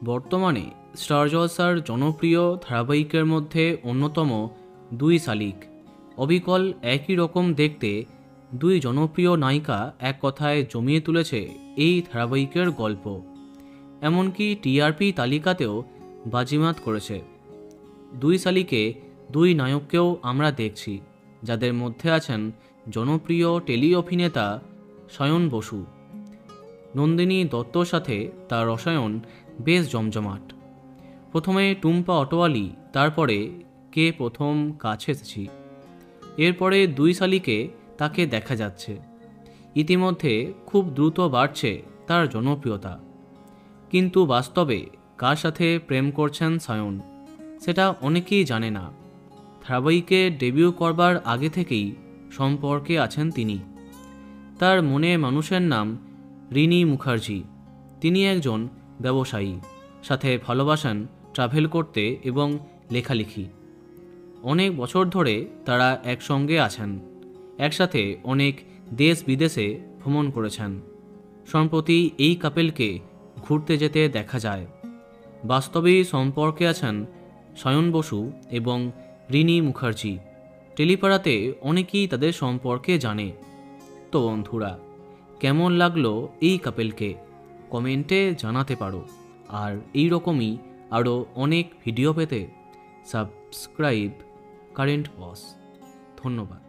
বর্তমানে স্টার জলসার জনপ্রিয় ধারাবাহিকের মধ্যে অন্যতম দুই শালিক। অবিকল একই রকম দেখতে দুই জনপ্রিয় নায়িকা এক কথায় জমিয়ে তুলেছে এই ধারাবাহিকের গল্প। এমনকি টিআরপি তালিকাতেও বাজিমাত করেছে। দুই শালিকে দুই নায়ককেও আমরা দেখছি, যাদের মধ্যে আছেন জনপ্রিয় টেলি অভিনেতা সায়ন বসু। নন্দিনী দত্তর সাথে তার রসায়ন বেশ জমজমাট। প্রথমে টুম্পা অটোয়ালি, তারপরে কে প্রথম কাছে এসেছি। এরপরে দুই শালিকে তাকে দেখা যাচ্ছে। ইতিমধ্যে খুব দ্রুত বাড়ছে তার জনপ্রিয়তা। কিন্তু বাস্তবে কার সাথে প্রেম করছেন সায়ন, সেটা অনেকেই জানে না। ধারাবাহিকে ডেবিউ করবার আগে থেকেই সম্পর্কে আছেন তিনি। তার মনে মানুষের নাম রিনি মুখার্জি। তিনি একজন ব্যবসায়ী, সাথে ভালোবাসেন ট্রাভেল করতে এবং লেখালেখি। অনেক বছর ধরে তারা একসঙ্গে আছেন, একসাথে অনেক দেশ বিদেশে ভ্রমণ করেছেন। সম্প্রতি এই কাপেলকে ঘুরতে যেতে দেখা যায়। বাস্তবেই সম্পর্কে আছেন সায়ন বসু এবং রিনি মুখার্জি। টেলিপাড়াতে অনেকেই তাদের সম্পর্কে জানে। তো বন্ধুরা, কেমন লাগলো এই কাপেলকে কমেন্টে জানাতে পারো। আর এই রকমই আরও অনেক ভিডিও পেতে সাবস্ক্রাইব কারেন্ট বস। ধন্যবাদ।